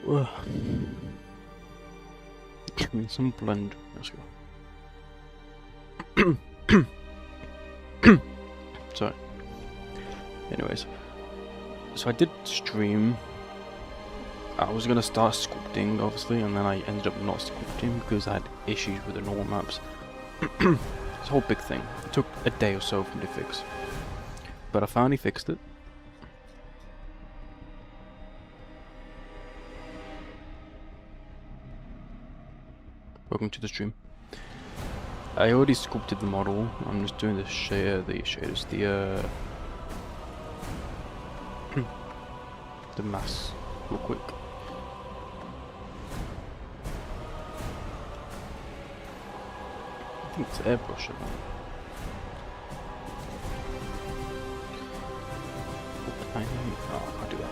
Ugh. Give me some blend. Let's go. Sorry. Anyways, so I did stream. I was gonna start sculpting, obviously, and then I ended up not sculpting because I had issues with the normal maps. It's a whole big thing. It took a day or so for me to fix, but I finally fixed it. Welcome to the stream. I already sculpted the model. I'm just doing the shaders, the mass real quick. I think it's airbrush. I can't do that.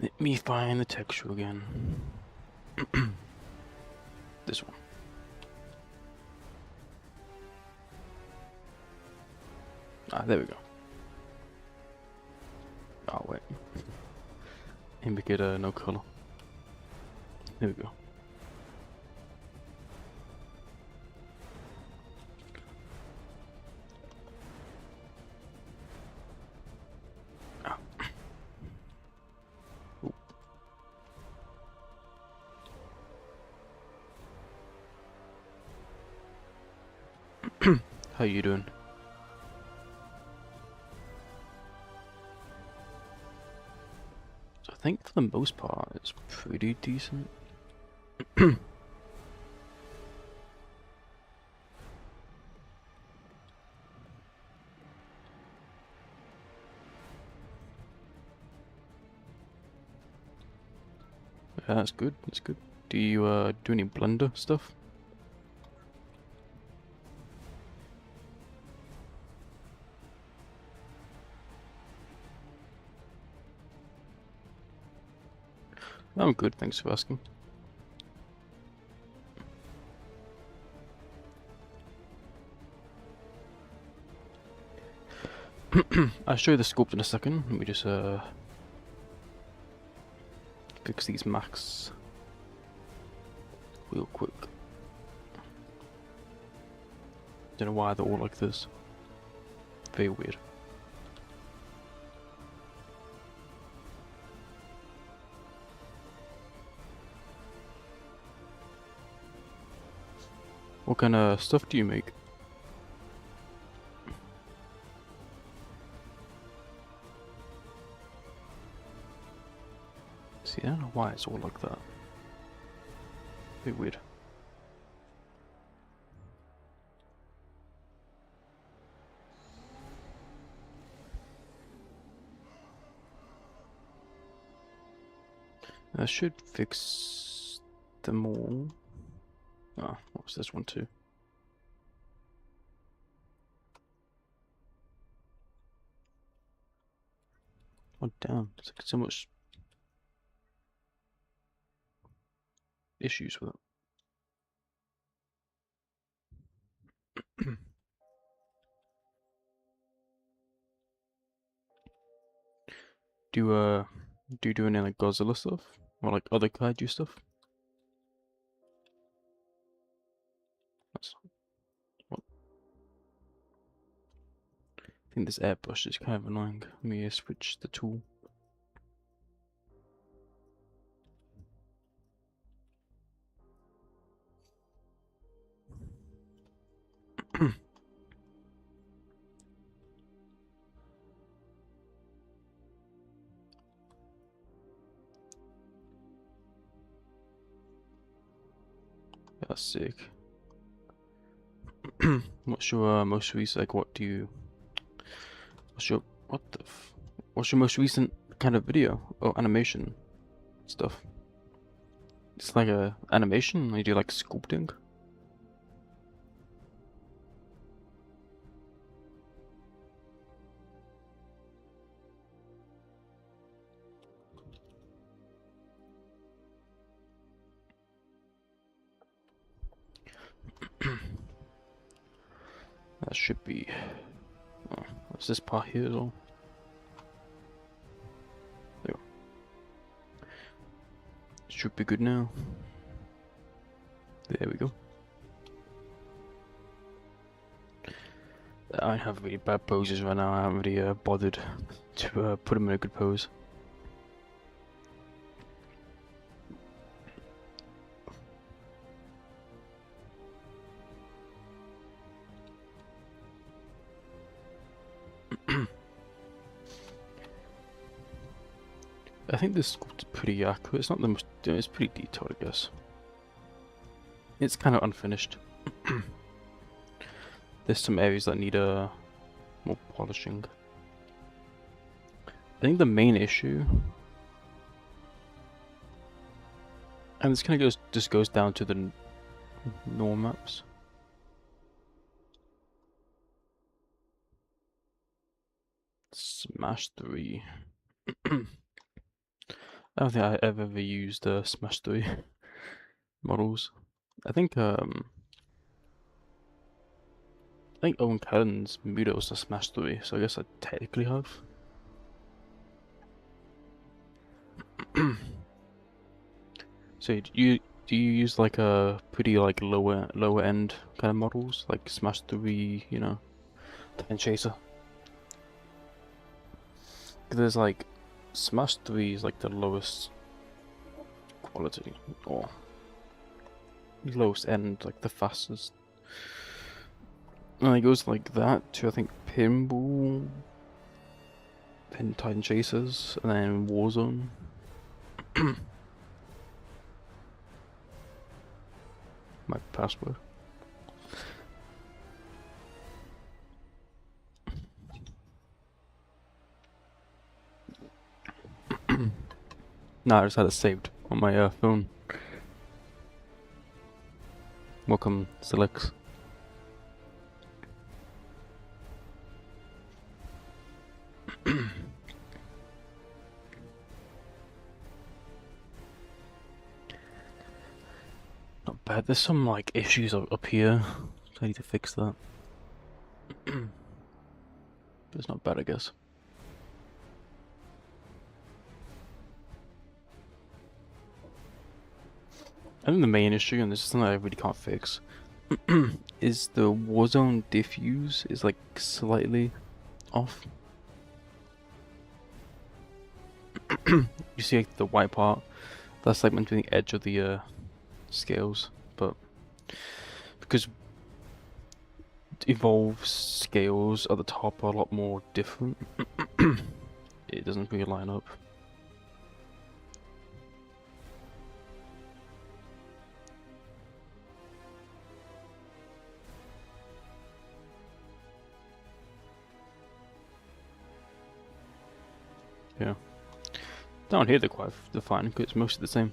Let me find the texture again. This one. There we go. Oh wait. Indicate no color. There we go. How you doing? So I think for the most part it's pretty decent. Yeah, that's good. That's good. Do you do any Blender stuff? I'm good, thanks for asking. I'll show you the sculpt in a second. Let me just fix these max real quick. Don't know why they're all like this. Very weird. What kind of stuff do you make? See, I don't know why it's all like that. Very weird. I should fix them all. Ah, what's this one too? Oh damn, it's like so much issues with it. Do you do any like Godzilla stuff? Or like other kaiju stuff? That's what I think this airbrush is kind of annoying. Let me switch the tool. That's sick. What's your most recent, like what do you, what's your, what's your most recent kind of video or animation stuff? It's like a animation, or you do like sculpting? That should be. Oh, what's this part here as well? There we go. Should be good now. There we go. I have really bad poses right now. I haven't really bothered to put them in a good pose. I think this sculpt is pretty accurate. It's not the most. It's pretty detailed, I guess. It's kind of unfinished. There's some areas that need more polishing. I think the main issue, and this kind of just goes down to the norm maps. Smash 3. I don't think I've ever used Smash 3 models. I think Owen Callan's Muda was a Smash 3, so I guess I technically have. So do you use like a pretty like lower end kind of models, like Smash 3, you know, Time Chaser? Because there's like Smash 3 is like the lowest quality, or lowest end, like the fastest. And it goes like that to I think Pinball, then Titan Chasers, and then Warzone. My password. Nah, I just had it saved on my phone. Welcome, Silex. Not bad. There's some like issues up here, so I need to fix that. But it's not bad, I guess. I think the main issue, and this is something I really can't fix, is the Warzone diffuse is like slightly off. You see like, the white part, that's like meant to be the edge of the scales, but because Evolve's scales at the top are a lot more different, it doesn't really line up. Yeah. Down here they're fine because it's mostly the same.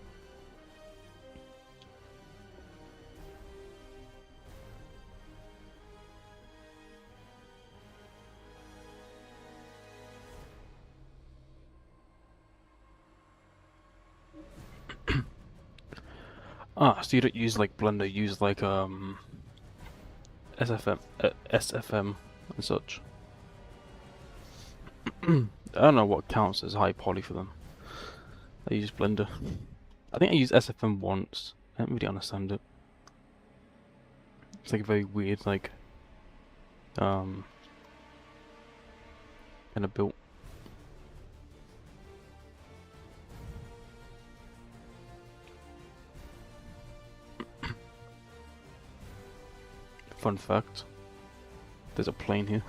So you don't use like Blender, you use like SFM and such. I don't know what counts as high poly for them. I use Blender. I think I used SFM once. I don't really understand it. It's like a very weird, like, kind of built. Fun fact: there's a plane here.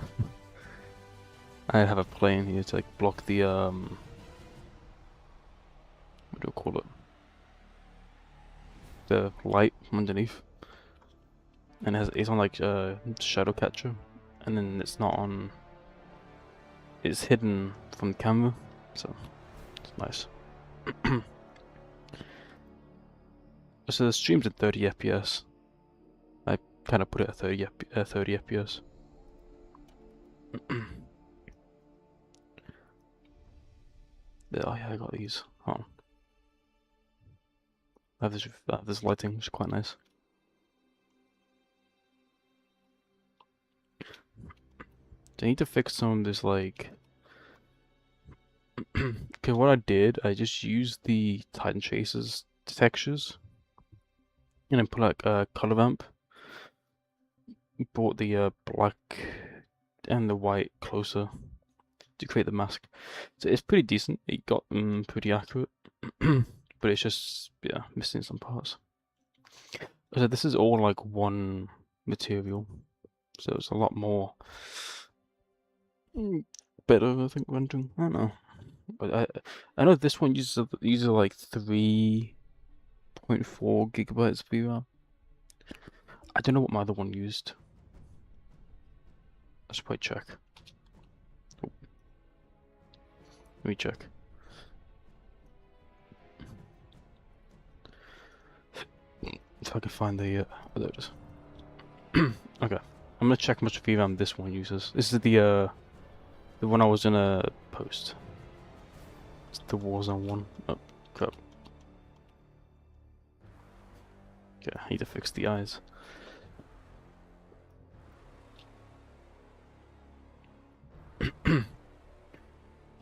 I have a plane here to like block the what do I call it? The light from underneath, and it's on like shadow catcher, and then it's not on. It's hidden from the camera, so it's nice. So the stream's at 30 FPS. I kind of put it at 30 FPS. Oh yeah, I got these. Oh. I have this lighting, which is quite nice. I need to fix some of this, like... Okay, what I did, I just used the Titan Chasers textures. And then put like a color ramp. Brought the black and the white closer to create the mask. So it's pretty decent. It got pretty accurate. But it's just, yeah, missing some parts. So this is all like one material. So it's a lot more better, I think, rendering. I don't know. But I know this one uses like 3.4 gigabytes of VRAM. I don't know what my other one used. I should probably check. Oh. Let me check. If I can find the oh, there it is. Okay, I'm gonna check how much VRAM this one uses. This is the one I was gonna post. It's the Warzone one. Oh crap. Okay, I need to fix the eyes.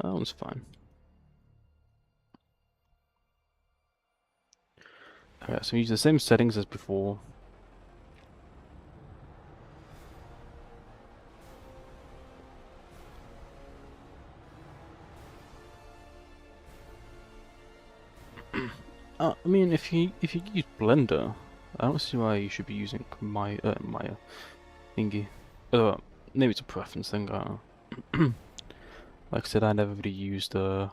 That one's fine. Okay, so use the same settings as before. I mean, if you use Blender, I don't see why you should be using Maya thingy. Maybe it's a preference thing. Like I said, I never really used SFM.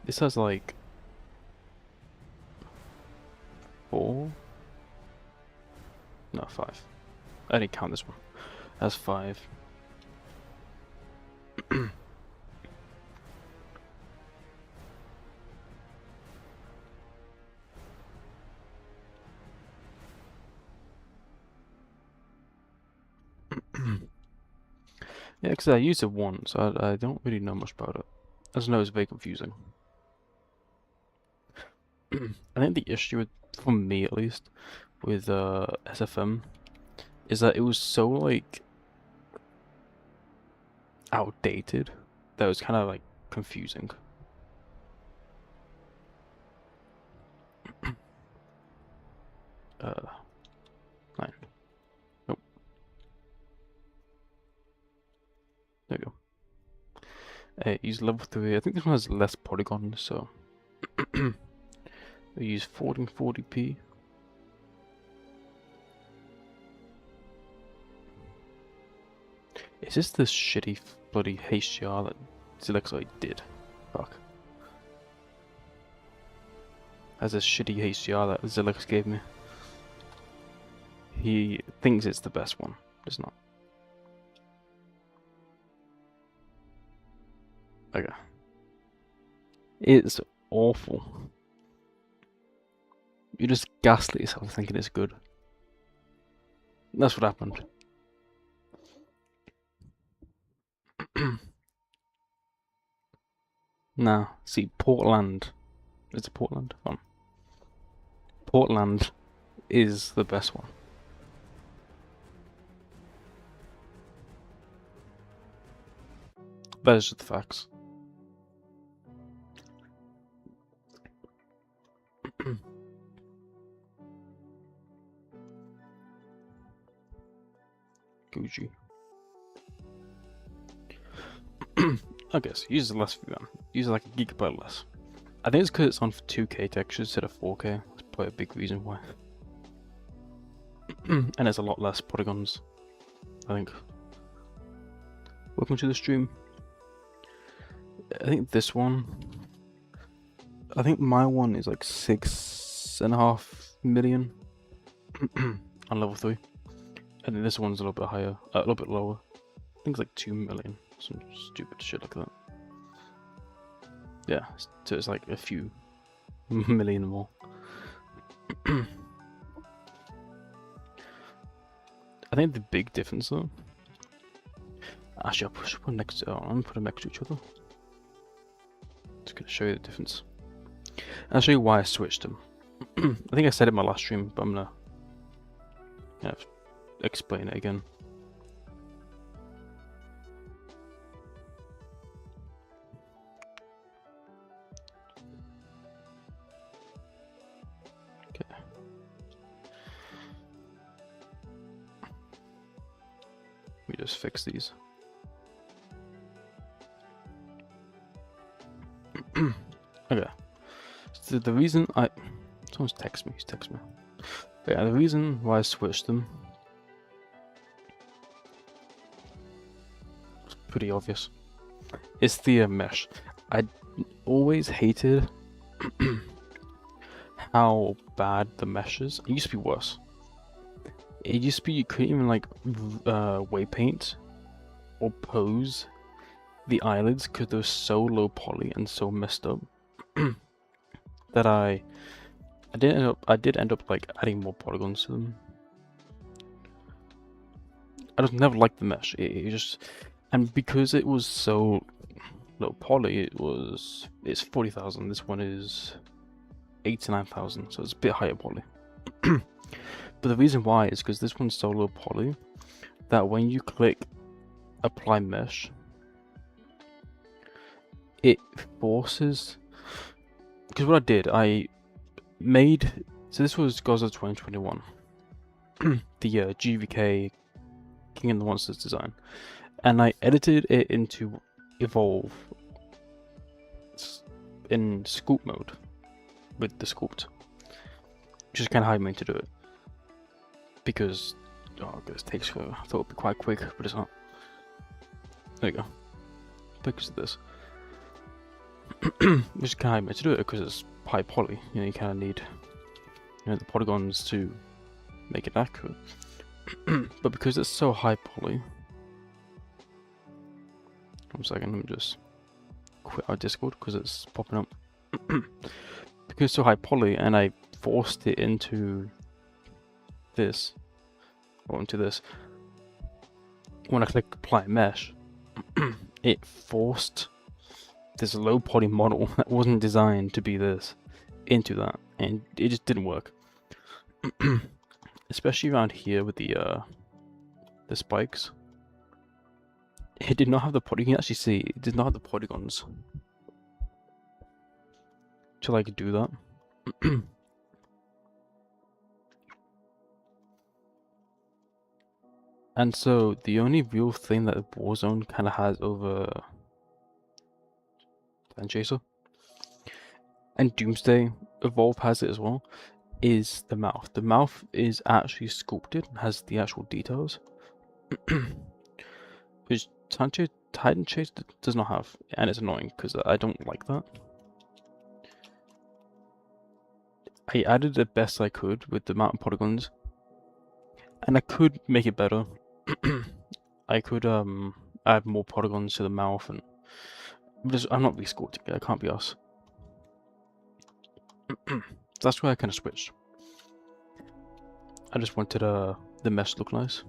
This has like 4? No, 5. I didn't count this one. It has 5. Yeah, because I used it once. I don't really know much about it. I just know it's very confusing. I think the issue with, for me at least, with SFM is that it was so like outdated that it was kind of like confusing. uh, 9. Nope. There we go. Use level 3. I think this one has less polygons, so we use 1440p. Is this the shitty bloody HDR that Zilexite did? Fuck. That's a shitty HDR that Zilix gave me. He thinks it's the best one. It's not. Okay. It's awful. You just gaslit yourself thinking it's good. That's what happened. Nah, see, Portland. It's a Portland one. Portland is the best one. That is just the facts. Gucci. Okay, so uses less VRAM. Uses like a gigabyte less. I think it's because it's on 2K textures instead of 4K. That's probably a big reason why. And there's a lot less polygons, I think. Welcome to the stream. I think this one... I think my one is like 6.5 million on level 3. And then this one's a little bit higher, a little bit lower. I think it's like 2 million. Some stupid shit like that. Yeah, so it's like a few million more. I think the big difference though, Actually, I'll put them next. I'm gonna put them next to each other. Just gonna show you the difference. And I'll show you why I switched them. I think I said it in my last stream, but I'm gonna explain it again. Okay. Let me just fix these. Okay. So the reason someone's text me. But yeah, the reason why I switched them. It's pretty obvious. It's the mesh. I always hated how bad the mesh is. It used to be worse. It used to be you couldn't even like weight paint or pose the eyelids because they're so low poly and so messed up that I did end up like adding more polygons to them. I just never liked the mesh. It just, and because it was so low poly, it's 40,000. This one is 89,000, so it's a bit higher poly. But the reason why is because this one's so low poly that when you click apply mesh, it forces. Because what I did, I made, so this was Gaza 2021, the GVK King and the Monsters design, and I edited it into Evolve in sculpt mode with the sculpt, which is kind of how I meant to do it. Because this takes forever. I thought it'd be quite quick, but it's not. There you go. Because of this. Which is kind of how I meant to do it because it's high poly. You know, you kind of need, you know, the polygons to make it accurate. But because it's so high poly, 1 second, let me just quit our Discord because it's popping up. Because it's so high poly, and I forced it into this, or into this. When I click apply mesh, it forced this low poly model that wasn't designed to be this into that, and it just didn't work. Especially around here with the spikes. It did not have the you can actually see it did not have the polygons to like do that. And so the only real thing that Warzone kind of has over Plan Chaser and Doomsday Evolve has it as well is the mouth. The mouth is actually sculpted, has the actual details, which Titan Chase does not have, and it's annoying because I don't like that. I added the best I could with the amount of polygons, and I could make it better. I could add more polygons to the mouth, and I'm not re-sculpting it. I can't be us. That's why I kind of switched. I just wanted the mesh to look nice,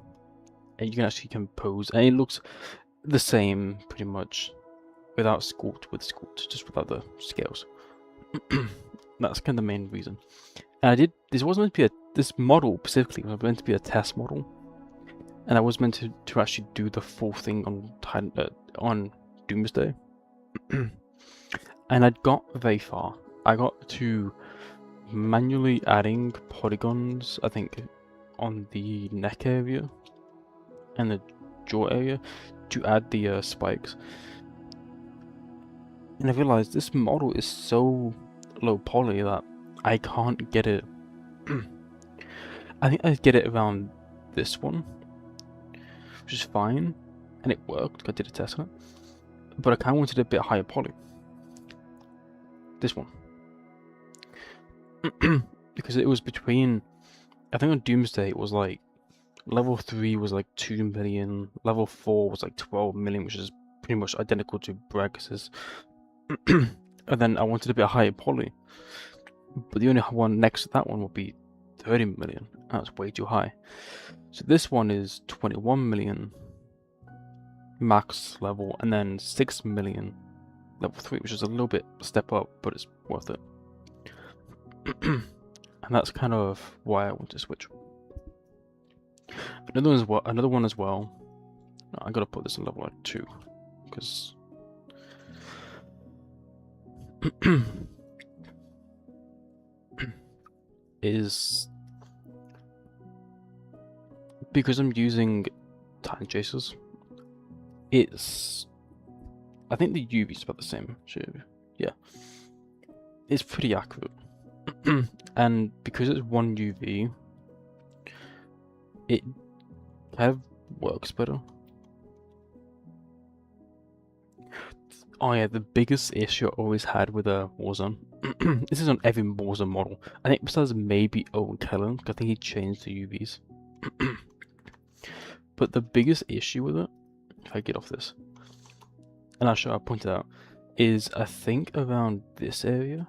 and you can actually compose, and it looks the same pretty much without sculpt with sculpt, just without the scales. That's kind of the main reason. And this wasn't meant to be this model specifically was meant to be a test model, and I was meant to actually do the full thing on Doomsday. And I'd got very far. I got to manually adding polygons, I think, on the neck area and the jaw area to add the spikes. And I realized this model is so low poly that I can't get it. I think I get it around this one, which is fine, and it worked. I did a test on it, but I kind of wanted a bit higher poly. This one. Because it was between, I think on Doomsday it was like level 3 was like 2 million, level 4 was like 12 million, which is pretty much identical to Bragg's. And then I wanted a bit higher poly, but the only one next to that one would be 30 million. That's way too high. So this one is 21 million, max level, and then 6 million level 3, which is a little bit step up, but it's worth it. And that's kind of why I want to switch. Another one as well. I gotta put this in level like 2, because is because I'm using Titan Chasers. I think the UV is about the same. Yeah, it's pretty accurate. And because it's 1 UV, it kind of works better. Oh yeah, the biggest issue I always had with a Warzone. This is on every Warzone model. I think besides maybe Owen Kellen, because I think he changed the UVs. But the biggest issue with it, if I get off this, and I pointed out, is I think around this area,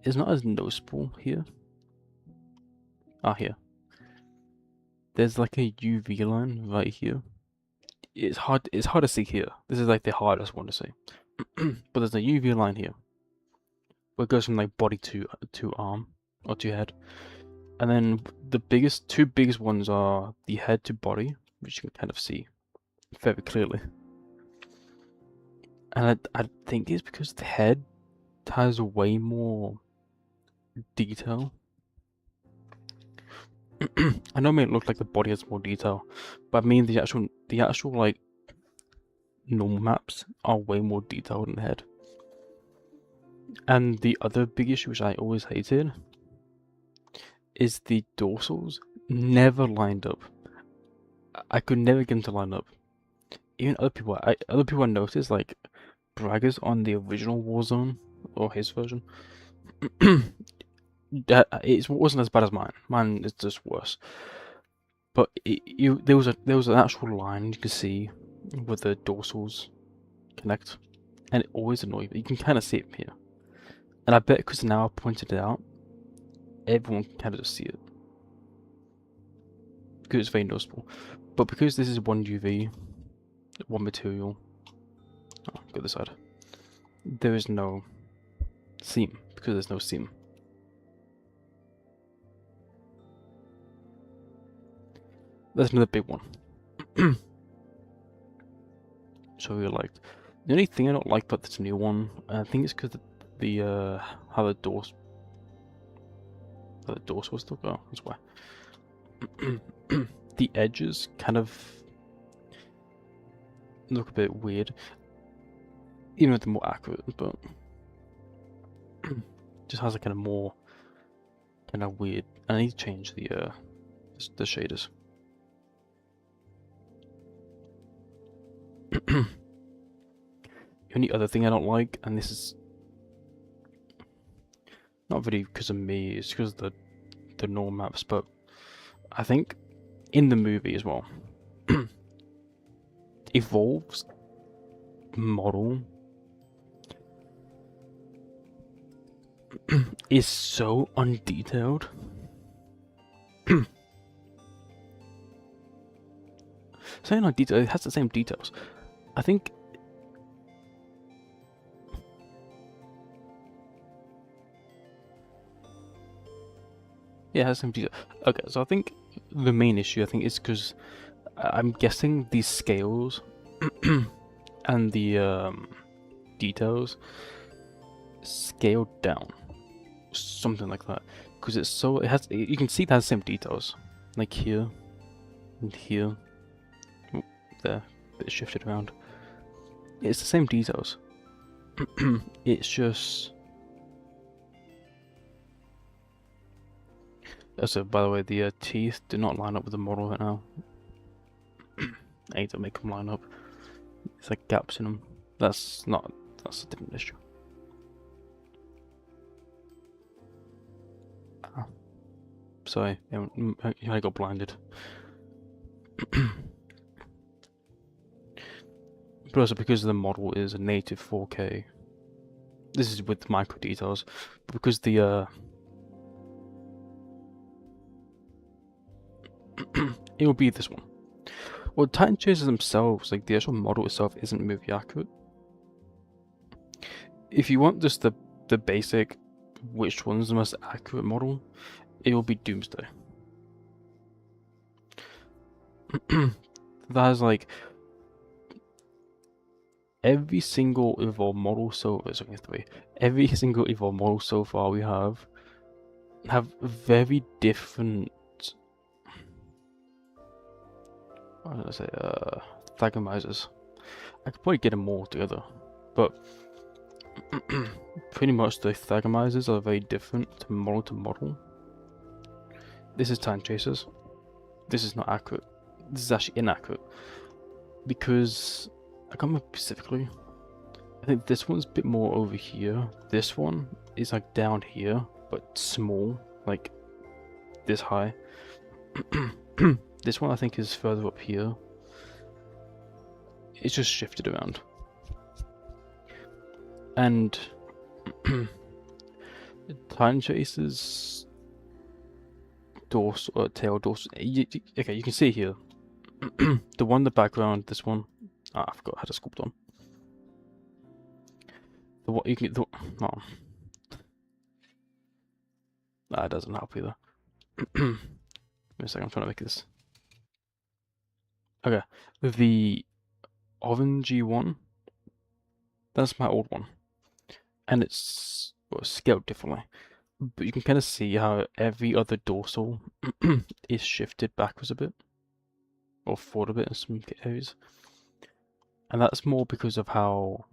it's not as noticeable here. Here. There's like a UV line right here. It's hard to see here. This is like the hardest one to see. But there's a UV line here, where it goes from like body to arm, or to head. And then the two biggest ones are the head to body, which you can kind of see very clearly. And I think it's because the head has way more detail. I know it may look like the body has more detail, but I mean the actual like normal maps are way more detailed than the head. And the other big issue, which I always hated, is the dorsals never lined up. I could never get them to line up. Even other people I noticed, like Braggers on the original Warzone or his version. It wasn't as bad as mine. Mine is just worse. But there was an actual line you could see where the dorsals connect, and it always annoyed me. You can kind of see it here, and I bet because now I pointed it out, everyone can kind of just see it because it's very noticeable. But because this is 1 UV, 1 material, go this side. There is no seam because there's no seam. That's another big one. So we liked. The only thing I don't like about this new one, I think it's because the how the dorsals still go. That's why. The edges kind of look a bit weird, even if they're more accurate, but just has a kind of more weird. I need to change the shaders. The only other thing I don't like, and this is not really because of me, it's because of the normal maps, but I think in the movie as well, Evolve's model is so undetailed. Saying undetailed, it has the same details. I think yeah, it has some detail. Okay, so I think the main issue is because I'm guessing these scales and the details scaled down, something like that, because you can see it has the same details, like here and here. Ooh, there, a bit shifted around. It's the same details. It's just. So, by the way, the teeth do not line up with the model right now. I need to make them line up. There's like gaps in them. That's a different issue. Sorry, I got blinded. But also because the model is a native 4K. This is with micro details, but because the it will be this one. Well, Titan Chasers themselves, like the actual model itself, isn't movie accurate. If you want just the basic, which one's the most accurate model, it will be Doomsday. That has like every single evolved model every single evolved model so far we have very different, what did I say, thagamizers. I could probably get them all together, but pretty much the thagamizers are very different to model. This is Time Chasers. This is not accurate. This is actually inaccurate because I can't remember specifically. I think this one's a bit more over here. This one is like down here, but small, like this high. This one I think is further up here. It's just shifted around. And Time Chasers dorsal, tail dorsal. Okay, you can see here. The one in the background, this one. Ah, I forgot how to sculpt on. The what you can get. Oh. That doesn't help either. Wait a second, I'm trying to make this. Okay, the orangey one, that's my old one. And it's scaled differently. But you can kind of see how every other dorsal is shifted backwards a bit. Or forward a bit in some areas. And that's more because of how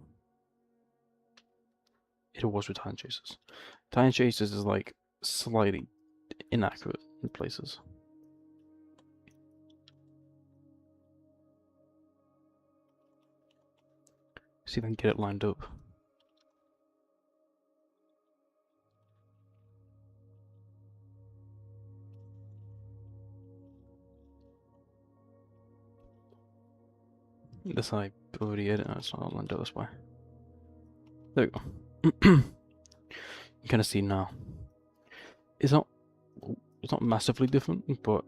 it was with Time Chasers. Time Chasers is like slightly inaccurate in places. See if I can get it lined up. This I already edit, it's not lined up this way. There we go. You can kind of see now. It's not massively different, but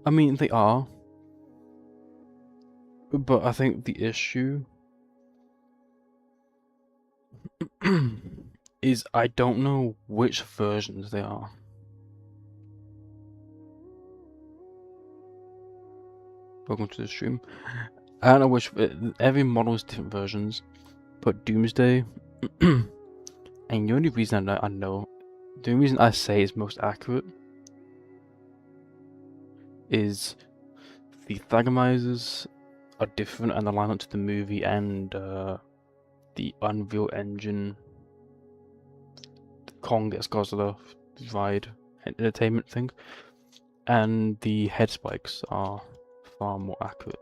I mean they are, but I think the issue is I don't know which versions they are. Welcome to the stream. I don't know which. Every model is different versions, but Doomsday, and the only reason the only reason I say is most accurate is the Thagamizers are different and align up to the movie and the Unreal Engine Kong gets Godzilla ride entertainment thing, and the head spikes are far more accurate.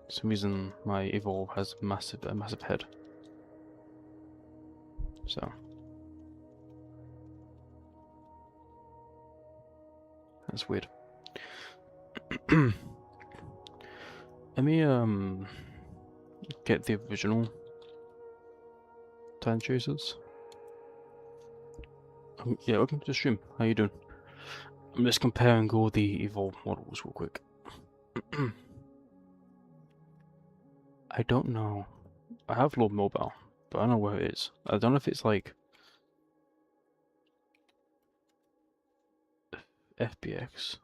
For some reason my Evolve has a massive head. So that's weird. Let me get the original Time Chasers. Yeah, welcome to the stream. How you doing? I'm just comparing all the evolved models real quick. I don't know. I have Lord Mobile, but I don't know where it is. I don't know if it's like FBX.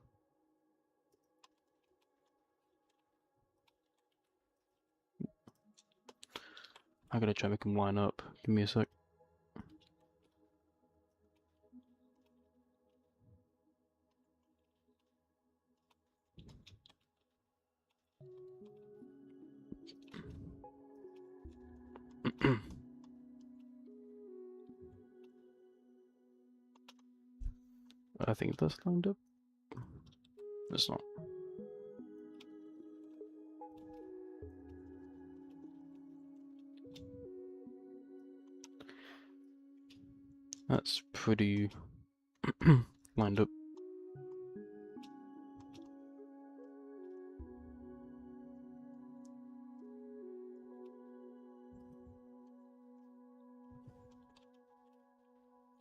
I'm gonna try to make them line up. Give me a sec. I think that's lined up. It's not. That's pretty lined up.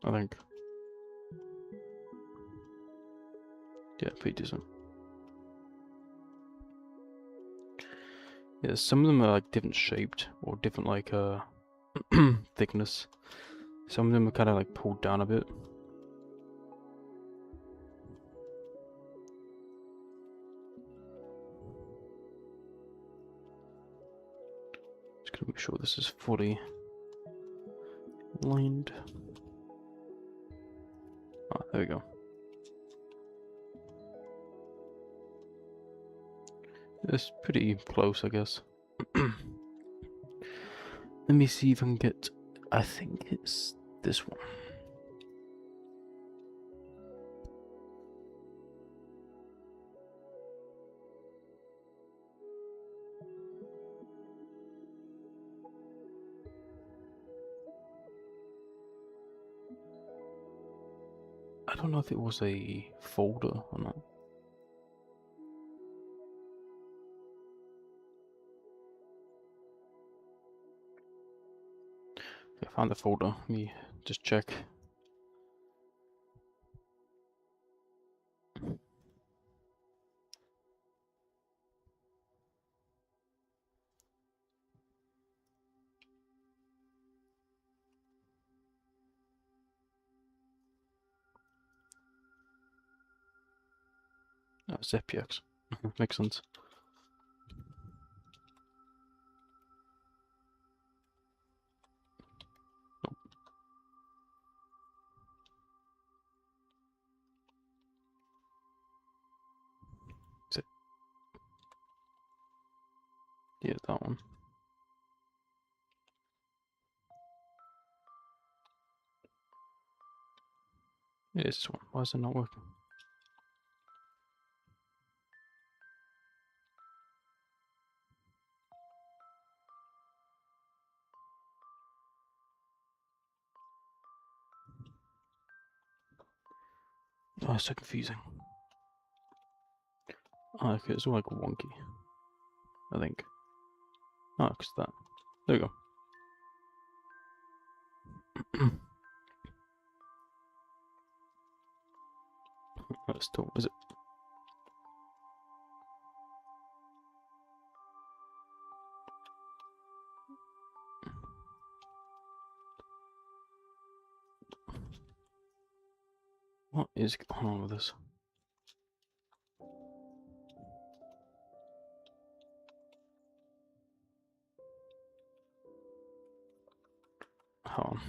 I think. Yeah, pretty decent. Yeah, some of them are like different shaped or different like thickness. Some of them are kind of like pulled down a bit. Just gonna make sure this is fully lined. Ah, there we go. It's pretty close, I guess. Let me see if I can get. I think it's this one. I don't know if it was a folder or not. I found the folder. Let me just check. Oh, it's FPX. Makes sense. Is it? Yeah, that one. Yeah, it's this one. Why is it not working? Oh, it's so confusing. Oh, okay, it's all like wonky. I think. Oh, because that. There we go. That's still. Is it? What is going on with this? Hold on.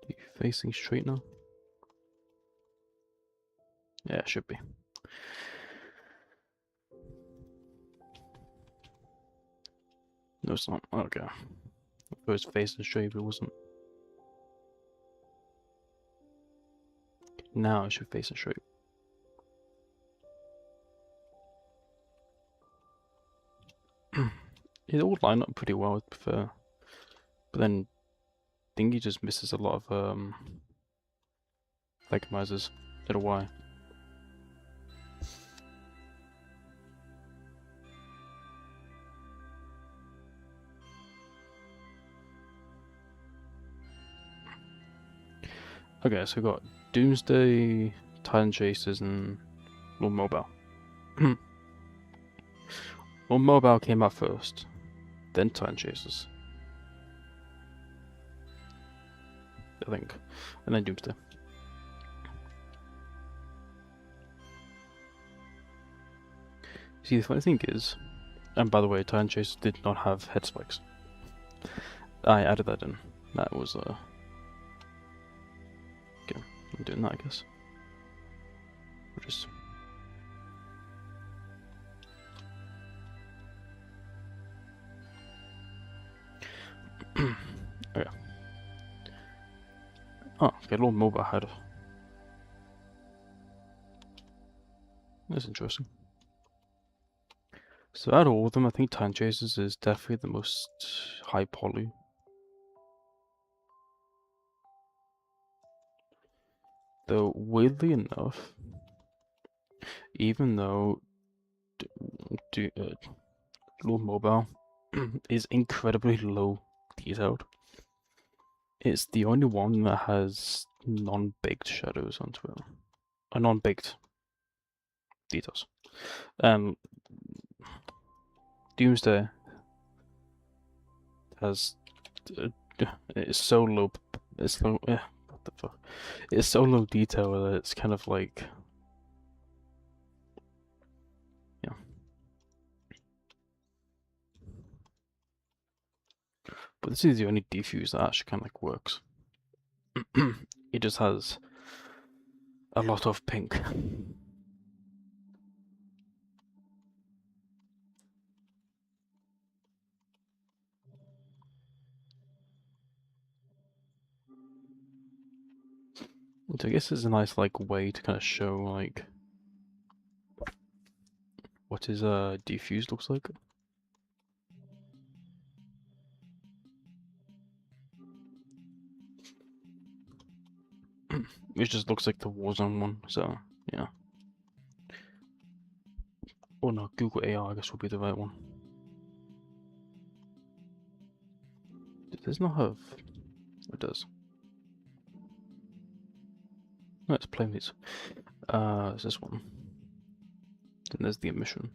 Are you facing straight now? Yeah, it should be. No, it's not. Okay. It was facing straight, but it wasn't. Now it should face it straight. It all lined up pretty well, to be fair. But then, I think he just misses a lot of Legomizers. Don't know why. Okay, so we got Doomsday, Titan Chasers, and Lord Mobile. Lord Mobile came out first, then Titan Chasers. I think. And then Doomsday. See, the funny thing is, and by the way, Titan Chasers did not have head spikes. I added that in. That was, okay, I'm doing that, I guess. We'll just... okay. Oh, okay, Lord Mobile had... That's interesting. So out of all of them, I think Time Chasers is definitely the most high poly. Though weirdly enough, even though Low Mobile is incredibly low detailed, it's the only one that has non-baked shadows onto it. Non-baked details. Doomsday has it's so low. It's so what the fuck? It's so low detail that it's kind of like yeah. But this is the only defuse that actually kind of like works. It just has a lot of pink. So I guess it's a nice like way to kind of show like what his diffuse looks like. It just looks like the Warzone one, so yeah. Oh no, Google AI I guess would be the right one. Does not have it does. Let's play these. It's this one. Then there's the emission.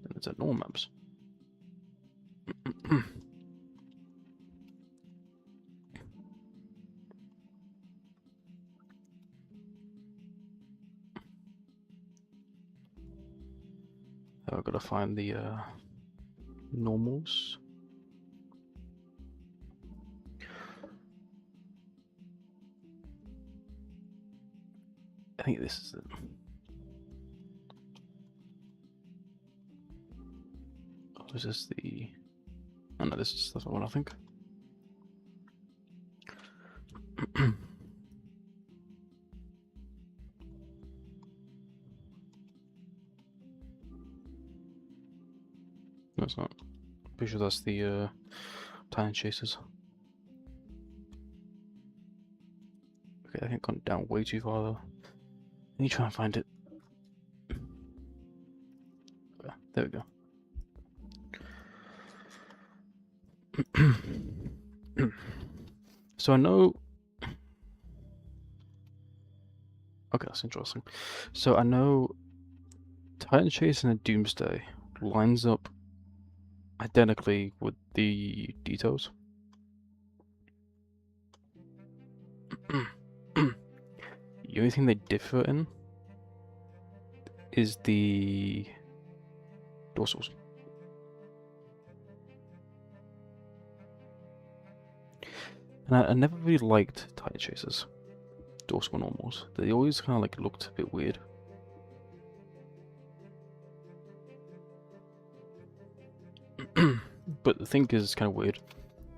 Then there's a normal maps. I've got to find the normals. I think this is it. Oh, is this the... Oh no, this is the one I think. No, it's not. Pretty sure that's the Time Chasers. Okay, I think I've gone down way too far though. Let me try and find it. There we go. So I know... Okay, that's interesting. So I know Titan Chase and Doomsday lines up identically with the details. The only thing they differ in is the dorsals. And I never really liked Titan Chasers, dorsal normals. They always kind of like looked a bit weird. But the thing is, it's kind of weird.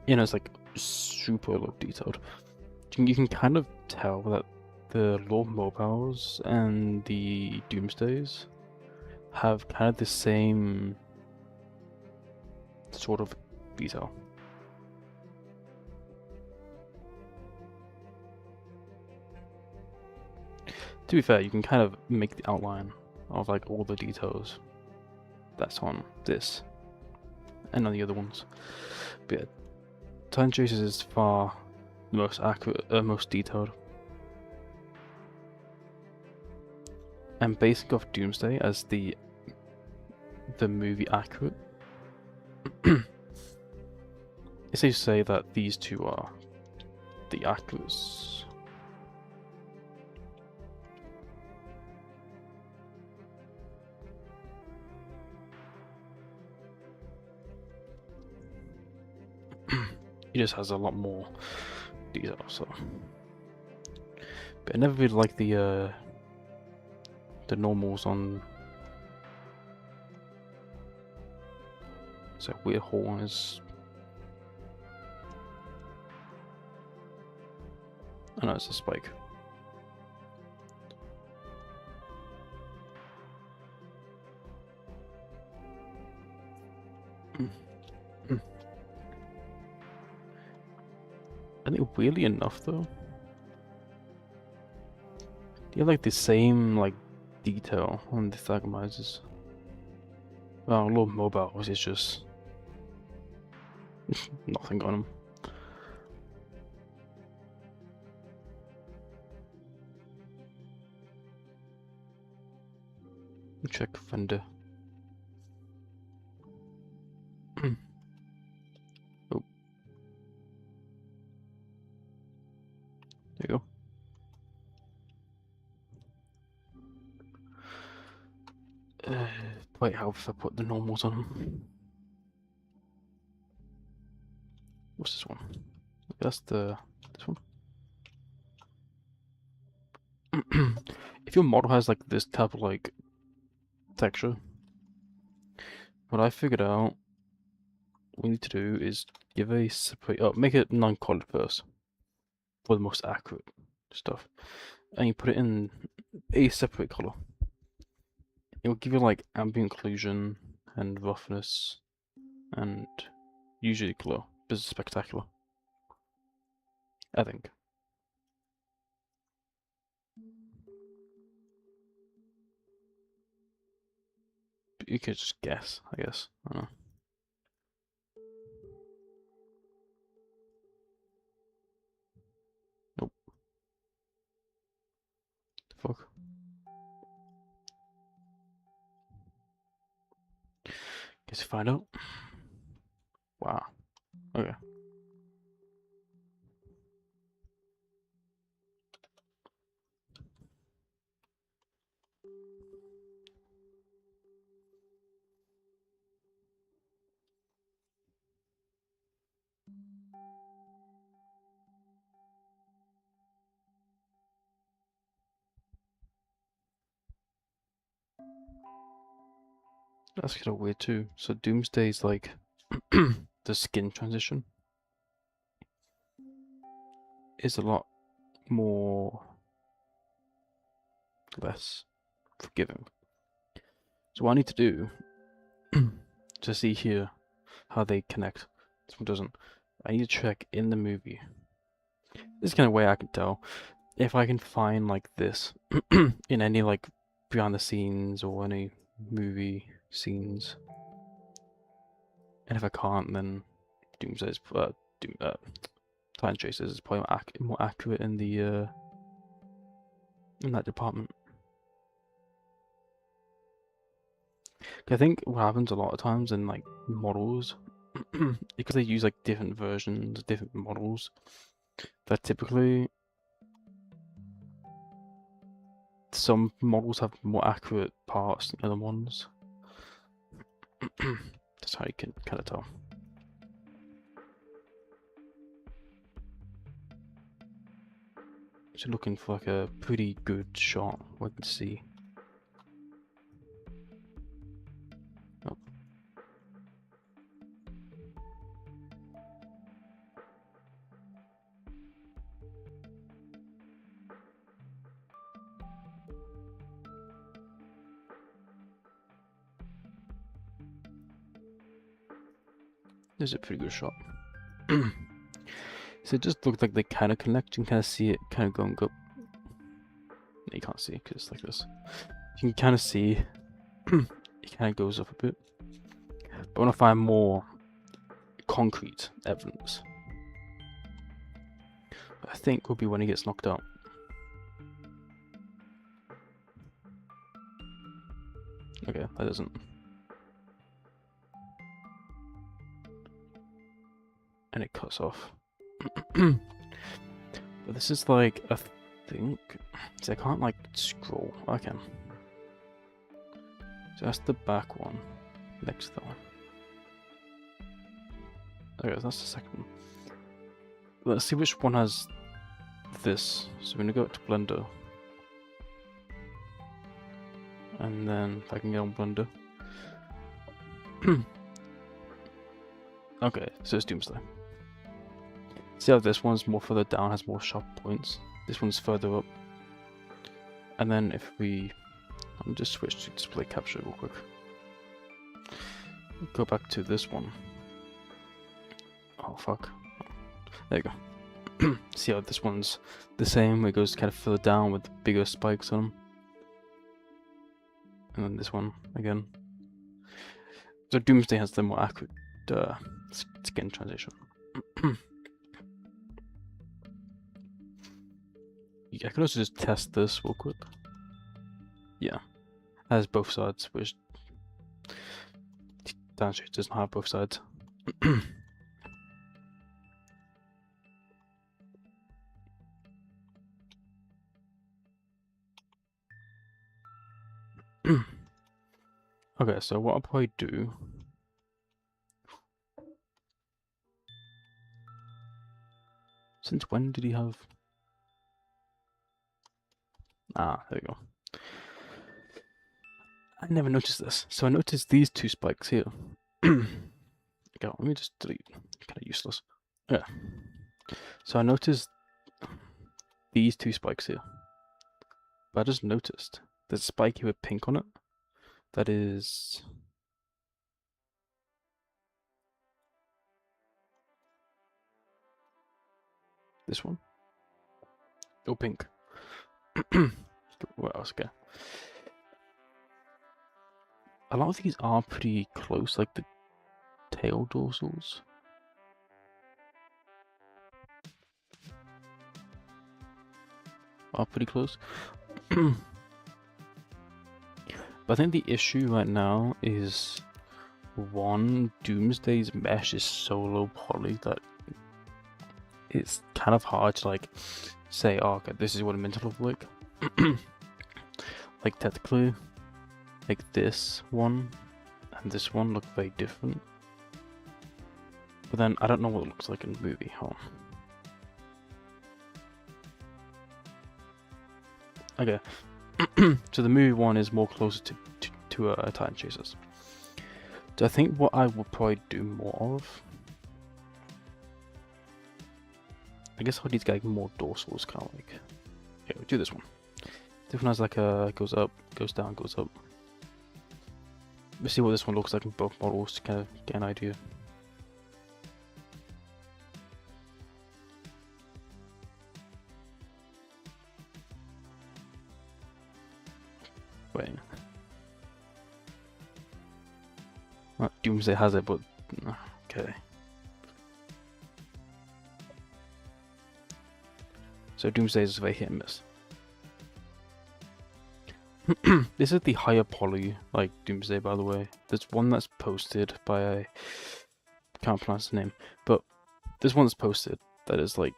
You know, it's like super low detailed. You can kind of tell that the Lord Mobiles and the Doomsdays have kind of the same sort of detail. To be fair, you can kind of make the outline of like all the details that's on this and on the other ones. But yeah, Time Chasers is far the most accurate, most detailed. And basing off Doomsday as the movie accurate, it's safe to say that these two are the accurates. He just has a lot more detail, so. But I never really liked the normals on. So weird horn is. I know it's a spike. I think weirdly enough though, they have like the same like detail on the Thagomites. Well, a lot mobiles is just nothing on them. Check fender. Oh, there you go. Wait, how if I put the normals on them? What's this one? That's this one. If your model has like this type of like texture, what I figured out we need to do is give a separate, make it non-colored first for the most accurate stuff, and you put it in a separate color. It will give you like ambient occlusion and roughness and usually glow. This is spectacular, I think. You could just guess, I guess. I don't know. Nope. The fuck? Guess you find out. Wow. Okay. That's kind of weird too. So Doomsday's like the skin transition is a lot more less forgiving. So what I need to do to see here how they connect, this one doesn't. I need to check in the movie. This is kind of way I can tell if I can find like this in any like behind the scenes or any movie scenes, and if I can't, then Doomsday's Titan Chasers is probably more accurate in the in that department. I think what happens a lot of times in like models, because they use like different versions, different models, that typically some models have more accurate parts than other ones. That's how you can kind of tell. So looking for like a pretty good shot where I can see. Oh. This is a pretty good shot. So it just looks like they kind of connect. You can kind of see it kind of going up. No, you can't see it because it's like this. You can kind of see it kind of goes up a bit. But I want to find more concrete evidence. I think will be when he gets knocked out. Okay, that doesn't. And it cuts off. But this is like, I think. See, I can't like scroll. I can. So that's the back one. Next to that one. Okay, that's the second one. Let's see which one has this. So we're gonna go to Blender. And then if I can get on Blender. Okay, so it's Doomsday. See how this one's more further down, has more sharp points. This one's further up. And then if we... Let me just switch to display capture real quick. Go back to this one. Oh fuck. There you See how this one's the same, it goes kind of further down with bigger spikes on them. And then this one again. So Doomsday has the more accurate skin transition. I could also just test this real quick. Yeah, has both sides, which Downstreet doesn't have both sides. Okay, so what I'll probably do. Since when did he have? Ah, there we go. I never noticed this. So I noticed these two spikes here. Okay, let me just delete. Kind of useless. Yeah. So I noticed these two spikes here. But I just noticed there's a spike here with pink on it. That is. This one. Oh, pink. What else? Okay. A lot of these are pretty close, like the tail dorsals. Are pretty close. But I think the issue right now is one, Doomsday's mesh is so low poly that it's kind of hard to like say, oh, okay, this is what it's meant to look like. Like technically, like this one and this one look very different. But then I don't know what it looks like in the movie. Hold on. Okay. So the movie one is more closer to Titan Chasers. So I think what I will probably do more of, I guess I'll need to get more dorsals, kind of like. Yeah, we'll do this one. This one has like a goes up, goes down, goes up. Let's see what this one looks like in both models to kind of get an idea. Wait. Doomsday has it, but okay. So Doomsday is very hit and miss. This is the higher poly, like Doomsday, by the way. There's one that's posted by I can't pronounce the name, but this one that's posted that is like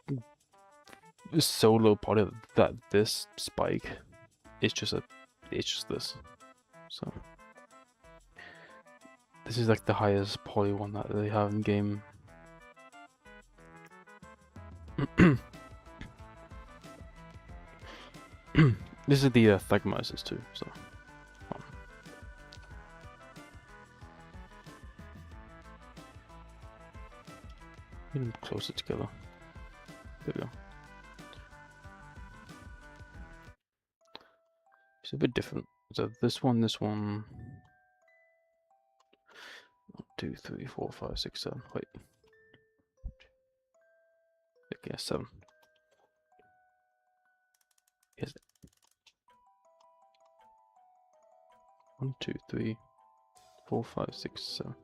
so low poly that this spike is just this. So this is like the highest poly one that they have in game. This is the Thagmizers too, so. Get them closer together. There we go. It's a bit different. So this one. 1, 2, 3, 4, 5, 6, 7. Wait. Okay, 7. Yes. 1, 2, 3, 4, 5, 6, 7.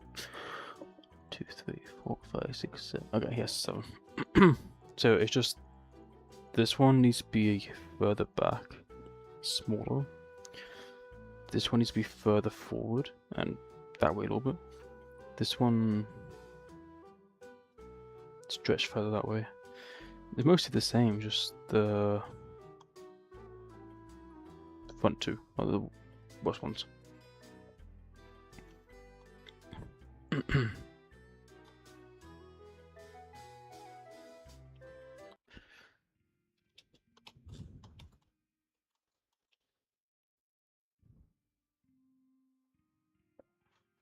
2, 3, 4, 5, 6, 7. Okay, yes, 7. So it's just this one needs to be further back, smaller. This one needs to be further forward and that way a little bit. This one stretch further that way. It's mostly the same, just the front two are the worst ones.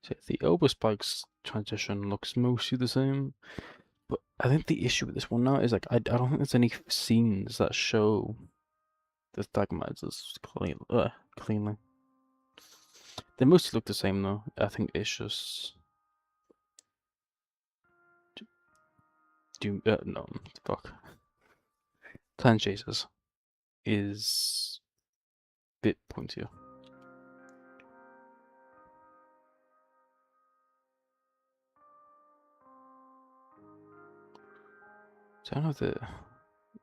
So the elbow spikes transition looks mostly the same, but I think the issue with this one now is like I don't think there's any scenes that show the Thagmizers cleanly. They mostly look the same though. I think it's just no, fuck. Clan Chasers is a bit pointier. So I don't know the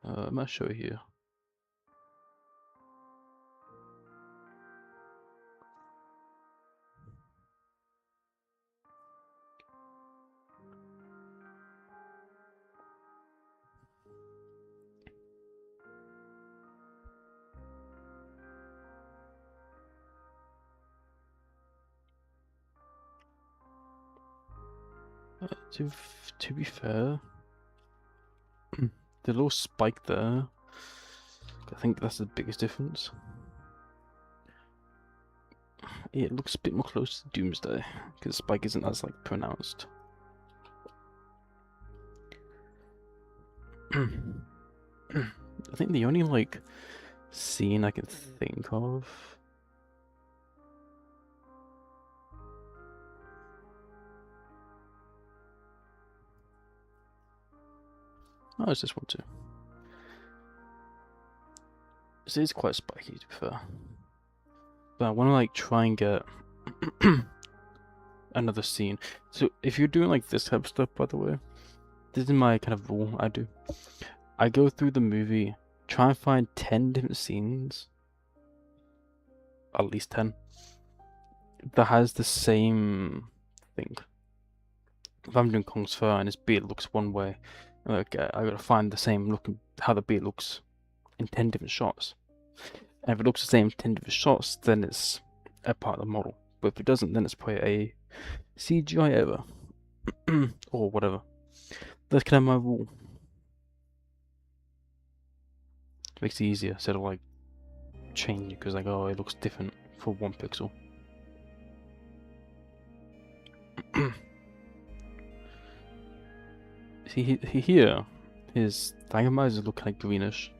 I'm gonna show you here. To be fair, the little spike there, I think that's the biggest difference. It looks a bit more close to Doomsday, because spike isn't as like pronounced. I think the only like scene I can think of. Oh, it's this one too. This is quite spiky, to be fair. But I want to like try and get another scene. So if you're doing like this type of stuff, by the way, this is my kind of rule I do. I go through the movie, try and find 10 different scenes, at least 10, that has the same thing. If I'm doing Kong's Fur and his beard looks one way, like I gotta find the same look, how the beard looks in 10 different shots. And if it looks the same in 10 different shots, then it's a part of the model. But if it doesn't, then it's probably a CGI error. Or whatever. That's kind of my rule. Makes it easier instead of like changing because like, oh, it looks different for 1 pixel. See here, his Thangamizers look kind of greenish.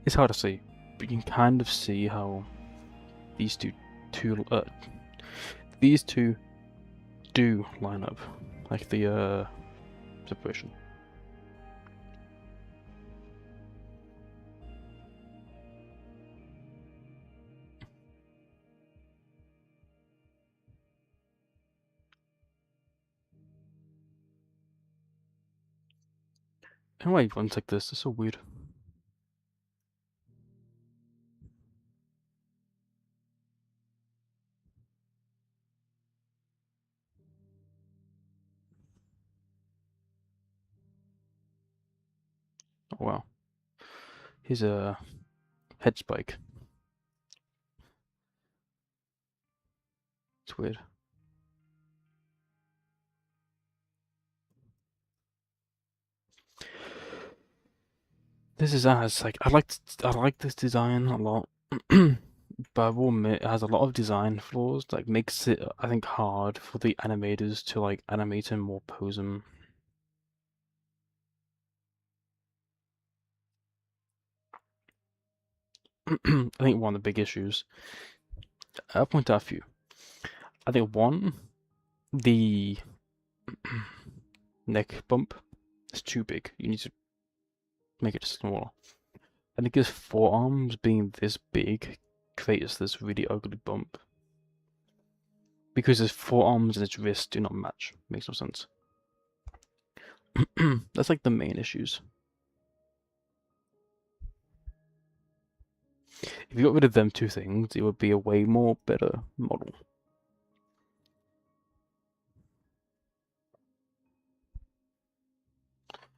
It's hard to see, but you can kind of see how these two do line up, like the separation. And why ones like this? It's so weird. Oh wow. Here's a head spike. It's weird. This is like I like this design a lot, but I will admit it has a lot of design flaws. Like makes it I think hard for the animators to like animate him or pose him. I think one of the big issues. I'll point out a few. I think one, the neck bump is too big. You need to make it smaller. I think his forearms being this big creates this really ugly bump. Because his forearms and his wrists do not match. Makes no sense. That's like the main issues. If you got rid of them two things, it would be a way more better model.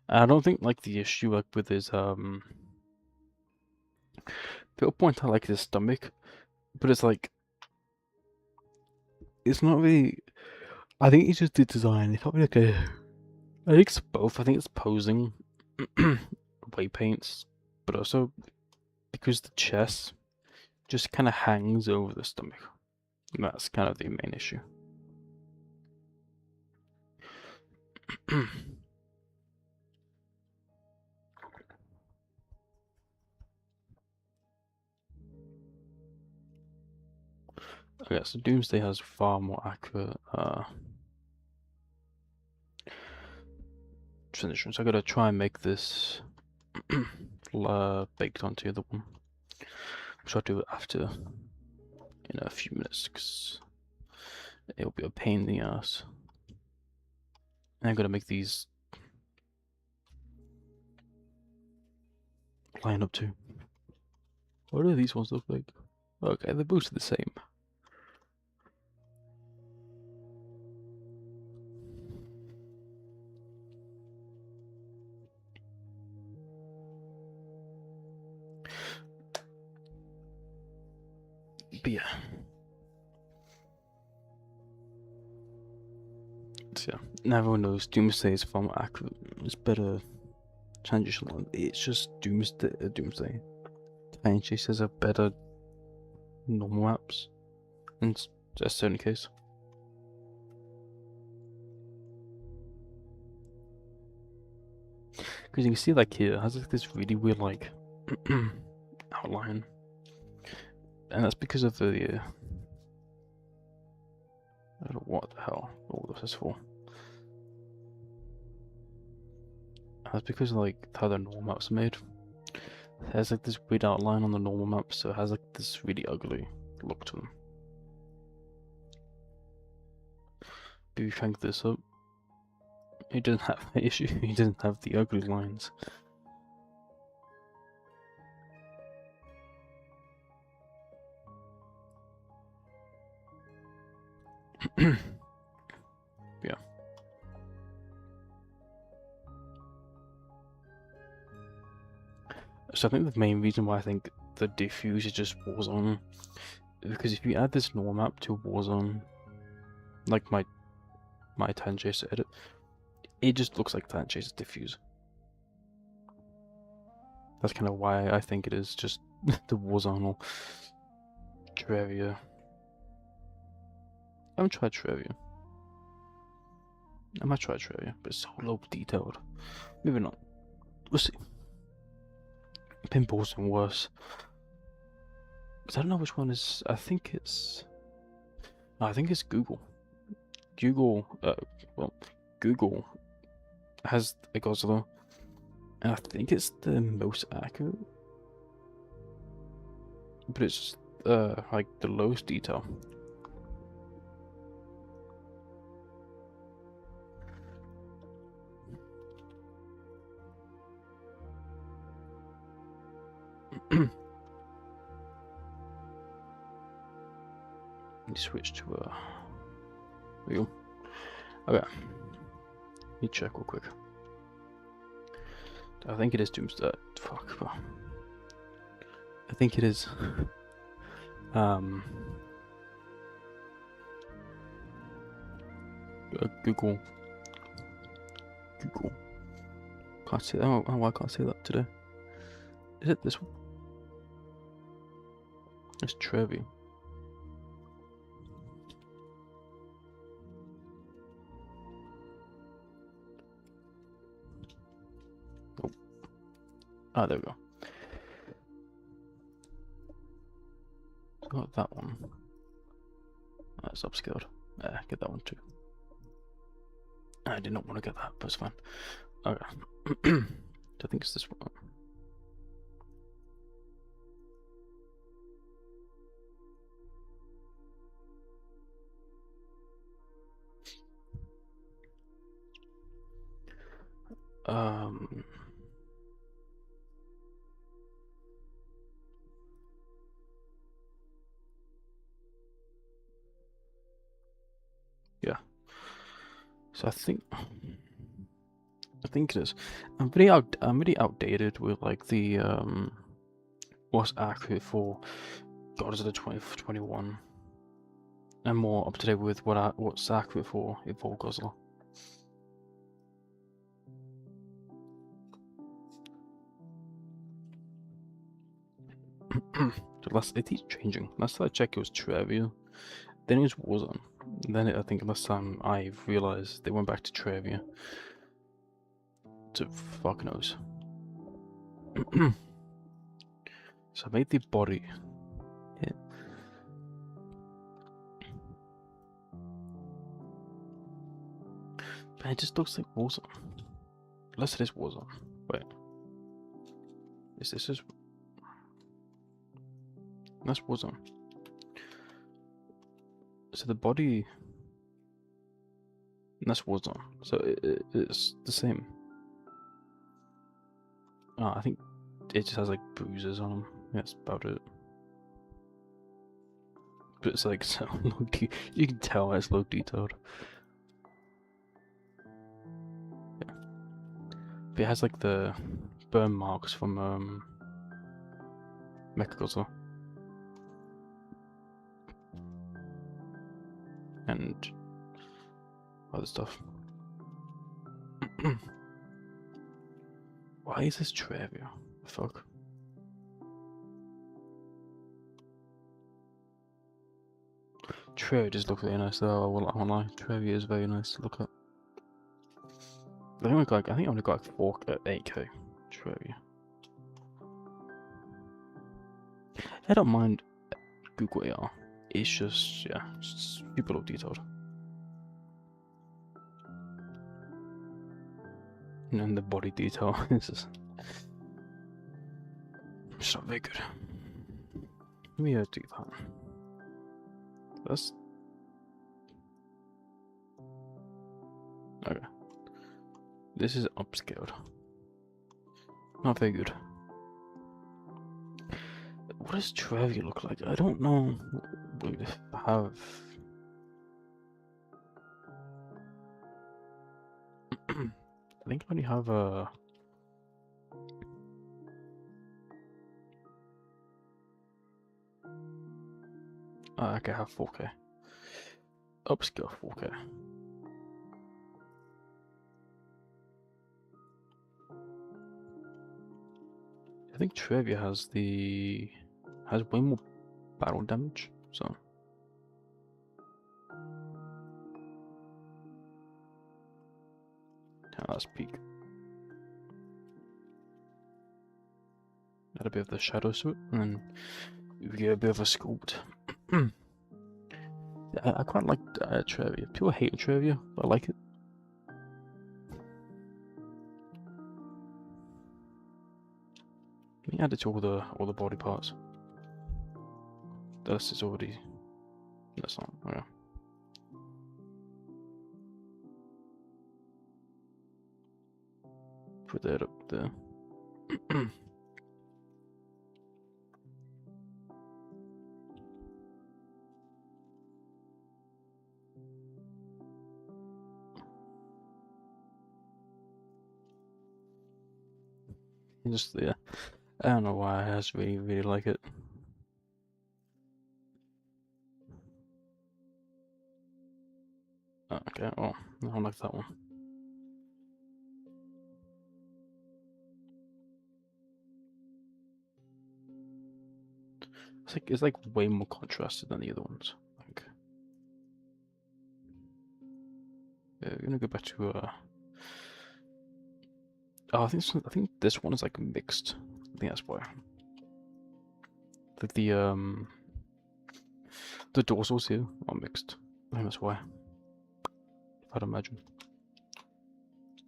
I don't think like the issue like with his people point out like his stomach, but it's like it's not really. I think it's just the design. It's not really like a. I think it's both. I think it's posing, weight paints, but also because the chest just kind of hangs over the stomach. And that's kind of the main issue. Okay, so Doomsday has far more accurate transition. So I gotta try and make this baked onto the other one. Which I'll do it after in a few minutes because it'll be a pain in the ass. And I'm gonna make these line up too. What do these ones look like? Okay, they're both the same. But yeah. So yeah, now everyone knows Doomsday is far more accurate. It's better transition line. It's just Doomsday. Time Chasers are better normal maps in a certain case. Because you can see like here, it has like this really weird like outline. And that's because of the I don't know what the hell all this is for. And that's because of like how the normal maps are made. It has like this weird outline on the normal map, so it has like this really ugly look to them. If you crank this up, it doesn't have the issue, it doesn't have the ugly lines. Yeah. So I think the main reason why I think the diffuse is just Warzone, because if you add this normal map to Warzone, like my Time Chaser edit, it just looks like Time Chaser's diffuse. That's kind of why I think it is just the Warzone or Terraria. I haven't tried Terraria. I might try Terraria, but it's so low detailed. Maybe not. We'll see. Pinball's and worse. Because I don't know which one is. I think it's Google. Google has a Godzilla, and I think it's the most accurate. But it's like the lowest detail. Let me switch to wheel. Okay. Let me check real quick. I think it is Doomsday. Fuck. I think it is. Google. Can't say that. Oh, I can't say that today. Is it this one? It's Trevi. Oh. Ah, there we go. Got that one. That's upscaled. Get that one too. I did not want to get that, but it's fine. Okay. I think it's this one. Yeah. So I think it is. I'm pretty outdated with like the what's accurate for Godzilla 2021. I'm more up to date with what's accurate for Evolved Godzilla. So It keeps changing. Last time I checked, it was Trevia. Then it was Warzone. Then I think last time I realized they went back to Trevia. So fuck knows. So I made the body. Yeah. Man, it just looks like Warzone. Unless it is Warzone. Wait. Is this just... That's Warzone. So the body... That's Warzone. So it's the same. Oh, I think it just has like bruises on them. That's about it. But it's like so low you can tell it's low detailed. Yeah. But it has like the burn marks from Mechagodzilla. And other stuff. Why is this Trevia? The fuck? Trevia just looks really nice though, I won't lie. Trevia is very nice to look at. I think I only got like 8K Trevia. I don't mind Google AR. It's just, yeah, it's super low detailed. And then the body detail is just it's not very good. Let me do that. That's okay. This is upscaled. Not very good. What does Trevia look like? I don't know if I have. I think I only have a. Okay, I have 4K. Upscale 4K. I think Trevia has way more battle damage, so. Let's peek. Add a bit of the shadow to it, and then we get a bit of a sculpt. I quite like Trevia. People hate Trevia, but I like it. Let me add it to all the body parts. This is already. That's not. Okay. Put that up there. Just yeah, I don't know why I just really like it. Okay, well, I don't like that one. It's like way more contrasted than the other ones. I think. Yeah, we're gonna go back to oh, I think this one is like mixed. I think that's why. Like the dorsals here are mixed. I think that's why. I'd imagine.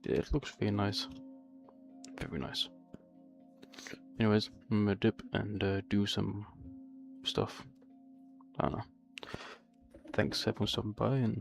Yeah, it looks very nice. Very nice. Anyways, I'm gonna dip and do some stuff. I don't know. Thanks everyone for stopping by, and